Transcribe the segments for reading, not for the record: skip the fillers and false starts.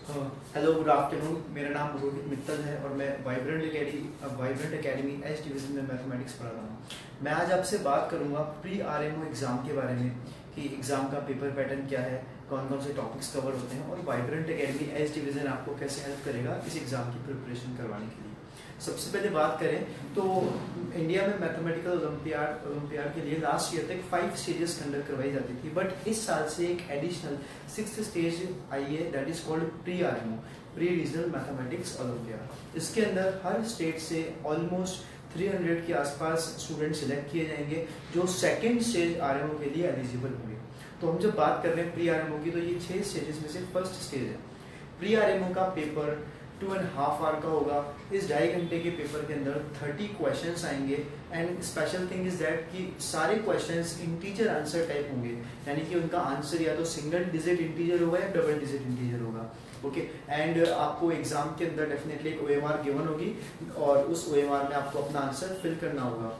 Hello, good afternoon. मेरा नाम रोहित मित्तल है और मैं वाइब्रेंट एकेडमी एस डिवीज़न में मैथमेटिक्स पढ़ा रहा हूँ। मैं आज आपसे बात करूँगा प्री आरएमओ एग्ज़ाम के बारे में कि एग्ज़ाम का पेपर पैटर्न क्या है, कौन कौन से टॉपिक्स कवर होते हैं और वाइब्रेंट एकेडमी एस डिवीज़न आपको कैसे हेल्प करेगा इस एग्ज़ाम की प्रिपरेशन करवाने के लिए। सबसे पहले बात करें तो इंडिया में मैथमेटिकल ओलंपियाड के लिए लास्ट ईयर तक 5 स्टेजेस कंडक्ट करवाई जाती थी, बट इस साल से एक एडिशनल 6th स्टेज आई है, that is called pre RMO, pre regional mathematics olympiad. इसके अंदर हर स्टेट से ऑलमोस्ट 300 के आसपास स्टूडेंट सिलेक्ट किए जाएंगे जो सेकेंड स्टेज आरएमओ के लिए एलिजिबल होंगे। तो हम जब बात कर रहे हैं प्री आरएमओ की, तो ये 6 स्टेजेस में से फर्स्ट स्टेज है। प्री आरएमओ का पेपर 2.5 आवर का होगा। इस 2.5 घंटे के पेपर के अंदर 30 क्वेश्चंस आएंगे and special thing is that कि सारे क्वेश्चंस इंटीजर आंसर टाइप होंगे, यानी कि उनका आंसर या तो सिंगल डिजिट इंटीजर होगा या डबल डिजिट इंटीजर होगा। ओके, एंड आपको एग्जाम के अंदर डेफिनेटली एक ओएमआर गिवन होगी और उस ओएमआर में आपको अपना आंसर फिल करना होगा।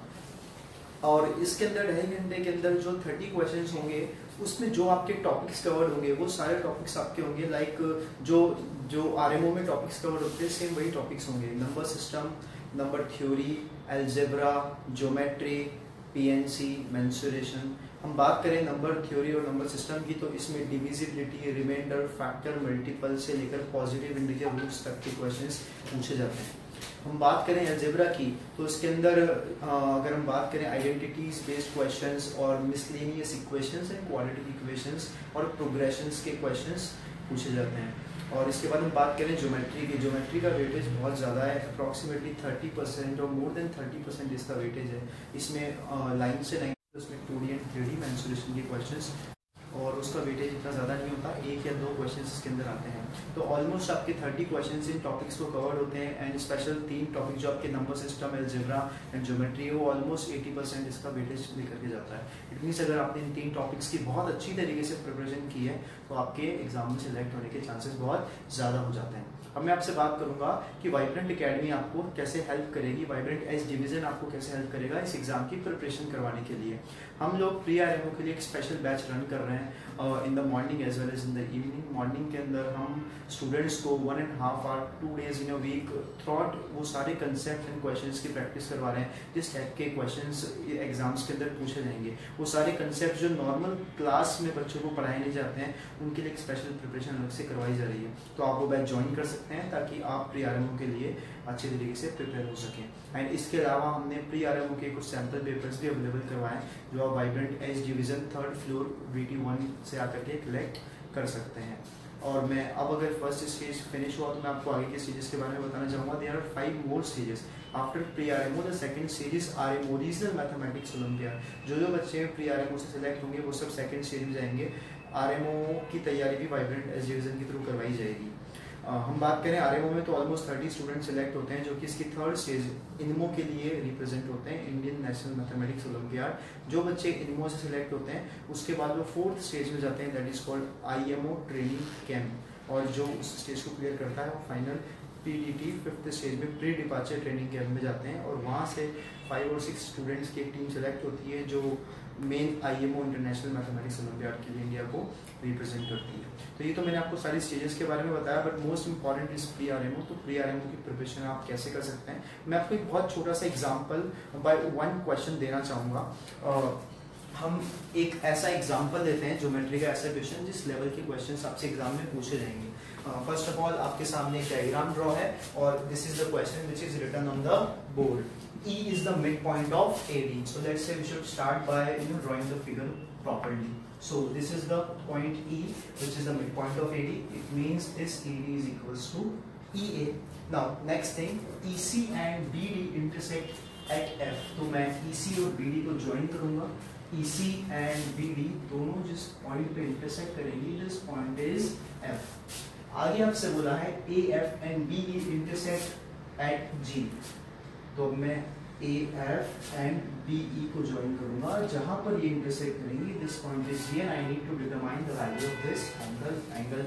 और इसके अंदर 2.5 घंटे के अंदर जो 30 क्वेश्चंस होंगे उसमें जो आपके टॉपिक्स कवर्ड होंगे वो सारे टॉपिक्स आपके होंगे लाइक जो आरएमओ में टॉपिक्स कवर्ड होते हैं सेम वही टॉपिक्स होंगे। Number system, number theory, algebra, geometry, PNC, mensuration. हम बात करें नंबर थ्योरी और नंबर सिस्टम की, तो इसमें डिविजिबिलिटी, रिमाइंडर, फैक्टर, मल्टीपल से लेकर पॉजिटिव इंटीजर रूट्स तक के क्वेश्चंस पूछे जाते हैं। हम बात करें अलजेब्रा की, तो इसके अंदर अगर हम बात करें आइडेंटिटीज बेस्ड क्वेश्चंस और miscellaneous equations and quadratic equations और प्रोग्रेशंस के क्वेश्चंस पूछे जाते हैं। और इसके बाद हम बात करें ज्योमेट्री की, ज्योमेट्री का वेटेज बहुत ज़्यादा है, अप्रॉक्सीमेटली 30% और मोर देन 30% इसका वेटेज है। इसमें लाइन से लाइन उसमें 2D एंड 3D मेंसुरेशन के क्वेश्चंस और उसका वेटेज इतना ज़्यादा नहीं होता, 1 या 2 क्वेश्चंस इसके अंदर आते हैं। तो ऑलमोस्ट आपके 30 क्वेश्चंस इन टॉपिक्स को कवर्ड होते हैं एंड स्पेशल 3 टॉपिक जो आपके number system, algebra and geometry, वो ऑलमोस्ट 80% इसका वेटेज लेकर के जाता है। इट मीन्स अगर आपने इन 3 टॉपिक्स की बहुत अच्छी तरीके से प्रिपरेशन की है तो आपके एग्जाम में सिलेक्ट होने के चांसेस बहुत ज़्यादा हो जाते हैं। अब मैं आपसे बात करूंगा कि वाइब्रेंट एकेडमी आपको कैसे हेल्प करेगी, वाइब्रेंट एस डिवीजन आपको कैसे हेल्प करेगा इस एग्जाम की प्रिपरेशन करवाने के लिए। हम लोग प्री आरएमओ के लिए एक स्पेशल बैच रन कर रहे हैं in the morning as well as in the evening. Morning के अंदर हम स्टूडेंट्स को 1.5 hour 2 days in a week throughout वो सारे कंसेप्ट एंड क्वेश्चंस की प्रैक्टिस करवा रहे हैं जिस टाइप के क्वेश्चंस एग्जाम्स के अंदर पूछे जाएंगे। वो सारे कंसेप्ट जो नॉर्मल क्लास में बच्चों को पढ़ाए नहीं जाते हैं उनके लिए एक स्पेशल प्रिपरेशन अलग से करवाई जा रही है। तो आप वो बैच ज्वाइन कर सकते हैं ताकि आप प्री आरएमओ के लिए अच्छे तरीके से प्रिपेयर हो सकें। एंड इसके अलावा हमने प्री आरएमओ के कुछ सैम्पल पेपर्स भी अवेलेबल करवाए जो आप vibrant S division 3rd floor VT1 से आकर के कलेक्ट कर सकते हैं। और मैं अब अगर फर्स्ट स्टेज फिनिश हुआ तो मैं आपको आगे के स्टेजेस के बारे में बताना चाहूँगा। There are 5 more stages after pre RMO. The second stage is RMO regional mathematics olympiad. जो बच्चे प्री आरएमओ से सिलेक्ट होंगे वो सब सेकंड स्टेज में जाएंगे। आरएमओ की तैयारी भी वाइब्रेंट एस डिवीजन के थ्रू करवाई जाएगी। हम बात करें आरएमओ में तो ऑलमोस्ट 30 स्टूडेंट सिलेक्ट होते हैं जो कि इसकी 3rd स्टेज इनमो के लिए रिप्रेजेंट होते हैं, इंडियन नेशनल मैथमेटिक्स ओलंपियाड। जो बच्चे इनमो से सिलेक्ट होते हैं उसके बाद वो 4th स्टेज में जाते हैं, that is called IMO training camp. और जो उस स्टेज को क्लियर करता है वो फाइनल PDT 5th स्टेज में प्री डिपार्चर ट्रेनिंग कैंप में जाते हैं और वहाँ से 5 और 6 स्टूडेंट्स की एक टीम सेलेक्ट होती है जो main IMO international mathematics olympiad के लिए इंडिया को रिप्रेजेंट करती है। तो ये तो मैंने आपको सारी स्टेजेस के बारे में बताया, but most important is pre RMO. तो प्री आरएमओ की प्रिपरेशन आप कैसे कर सकते हैं, मैं आपको एक बहुत छोटा सा एग्जांपल बाय 1 क्वेश्चन देना चाहूँगा। हम एक ऐसा एग्जांपल देते हैं ज्योमेट्री का, ऐसा क्वेश्चन जिस लेवल के क्वेश्चंस आपसे एग्जाम में पूछे जाएंगे। फर्स्ट ऑफ ऑल आपके सामने एक डायग्राम ड्रॉ है और this is the question which is written on the board. E is the midpoint of AD. So let's say we should start by drawing the figure properly. So this is the point E, which is the midpoint of AD. It means this AD is equals to EA. Now next thing, EC and BD intersect at F. तो मैं EC और BD को join करूँगा। EC and BD दोनों जिस point पे intersect करेंगी, this point is F. आगे आपसे बोला है AF and BE intersect at G. तो मैं AF and BE को ज्वाइन करूंगा जहां पर ये इंटरसेक्ट करेंगी, this point is G and I need to determine the value of this angle, angle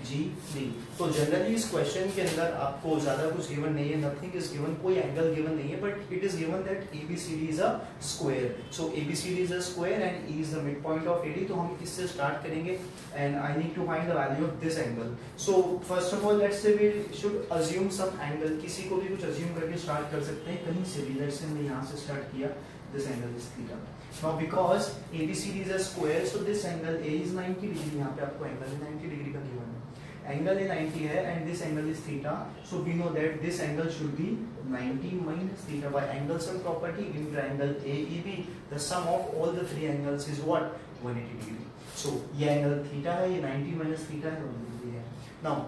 G B. तो जनरली इस क्वेश्चन के अंदर आपको ज्यादा कुछ गिवन नहीं है, नथिंग इज गिवन, कोई एंगल गिवन नहीं है, but it is given that ABCD is a square. So ABCD is a square and E is the mid point of AD। तो हम इससे स्टार्ट करेंगे and I need to find the value of this angle. So first of all let's say we should assume some angle, किसी को भी कुछ assume करके start कर सकते हैं कहीं से भी। लेट्स से हमने यहाँ से स्टार्ट किया, this angle is theta. Now because ABCD is a square, so this angle A is 90 degree। यहाँ पे आपको एंगल 90 डिग्री का गिवन है, एंगल A 90 है and this angle is theta, so we know that this angle should be 90 minus theta by angle sum property in triangle AEB। The sum of all the three angles is what? 180 degree। So ये angle theta है, ये 90 minus theta है, 180 degree है। Now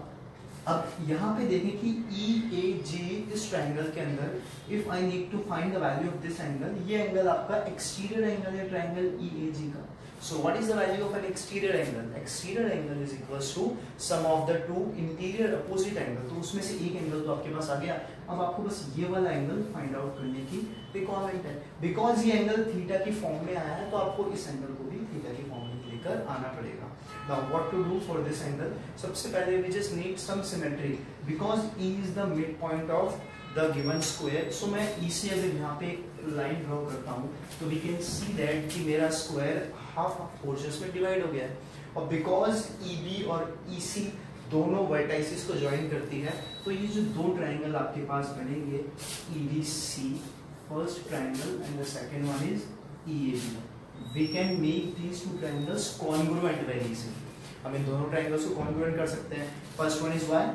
अब यहाँ पे देखें कि EAG इस ट्रायंगल के अंदर if I need to find the value of this angle, ये एंगल आपका एक्सटीरियर एंगल है ट्रायंगल EAG का। So what is the value of an exterior angle? Exterior angle is equals to sum of the two interior opposite angle. तो उसमें से एक angle तो आपके पास आ गया, अब आपको बस ये वाला एंगल फाइंड आउट करने की रिक्वायरमेंट है। बिकॉज ये एंगल थीटा की फॉर्म में आया है तो आपको इस एंगल को भी थीटा की फॉर्म में लेकर आना पड़ेगा। Now what to do for this angle? सबसे पहले we just need some symmetry because E is the midpoint of the given square। So मैं E से अगर यहाँ पे एक लाइन ड्रॉ करता हूँ तो we can see that कि मेरा स्क्वायर हाफ पोर्शंस में डिवाइड हो गया है, और because EB और EC दोनों वर्टाइसिस को ज्वाइन करती है तो ये जो दो ट्रायंगल आपके पास बनेंगे EDC first triangle and the second one is EAB, we can make these two triangles congruent very easily। हम इन दोनों ट्रायंगल्स को congruent कर सकते हैं। First one is why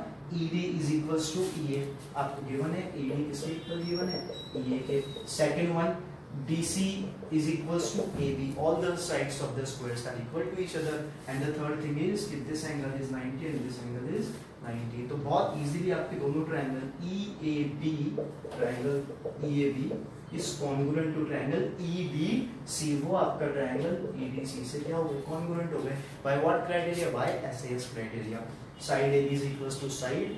ED is equals to EA, आपको गिवन है AD किसके equal given है EA के। Second one DC is equals to AB, all the sides of the squares are equal to each other, and the third thing is कि this angle is 90 and this angle is 90। तो बहुत easily आपके दोनों triangle EAB is congruent to triangle EBC, वो आपका triangle EDC से क्या हो गए? congruent हो गए। by what criteria? by SAS criteria। side AB is equals to side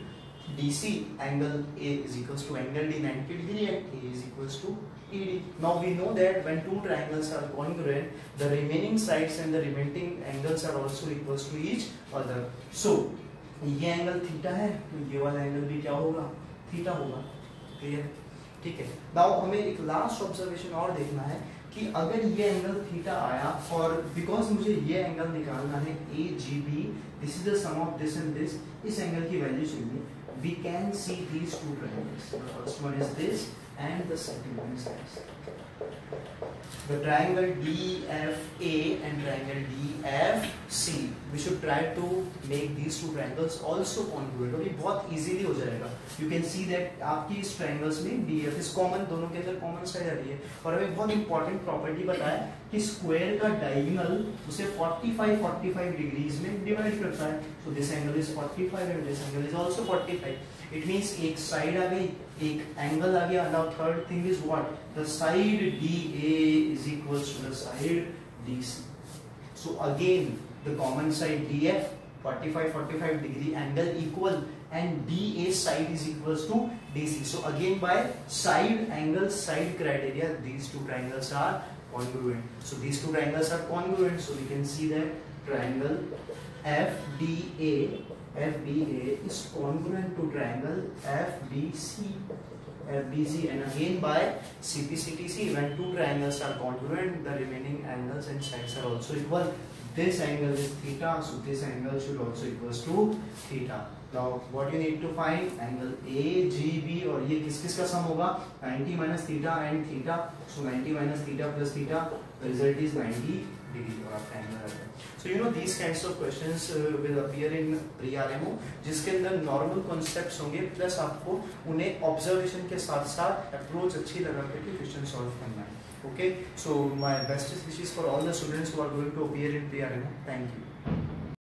DC, angle A is equals to angle D 90 degree and A is equals to ED। now we know that when two triangles are congruent, the remaining sides and the remaining angles are also equals to each other। so ये angle theta है तो ये वाला angle भी क्या होगा? Theta होगा। Clear? ठीक है। नाउ हमें एक लास्ट ऑब्जर्वेशन और देखना है कि अगर ये एंगल थीटा आया और बिकॉज मुझे ये एंगल निकालना है AGB, this is the sum of this and this, इस एंगल की वैल्यू चाहिए। We can see these two triangles, the first one is this and the second one is this, the triangle DFA and triangle DFC। we should try to make these two triangles also congruent, और ये बहुत easily हो जाएगा। you can see that आपकी इस triangles में DF is common, दोनों के अंदर common साइड आ रही है। और हमें बहुत important property बताया कि स्क्वायर का डायगोनल उसे 45 डिग्रीज में डिवाइड करता है। so this angle is 45 and this angle is also 45। it means एक साइड आ गई, एक एंगल आ गया। now third thing is what? the side DA is equals to the side DC। so again the common side DF 45 degree angle equal and DA side is equals to DC। so again by side angle side criteria these two triangles are congruent। so these two triangles are congruent, so we can see that triangle FBA is congruent to triangle FBC and again by CPCTC when two triangles are congruent the remaining angles and sides are also equal। this angle is theta, so this angle should also equals to theta। now what you need to find angle AGB, और ये किस किस का सम होगा? 90 minus theta and theta, so 90 minus theta plus theta, the result is 90 degree और आपका angle आता है। so you know these kinds of questions will appear in pre-RMO, जिसके अंदर नॉर्मल कॉन्सेप्ट्स होंगे प्लस आपको उन्हें ऑब्जर्वेशन के साथ साथ अप्रोच अच्छी लगा करके क्वेश्चन सॉल्व करना है। okay, so my best wishes for all the students who are going to appear in pre-RMO। thank you।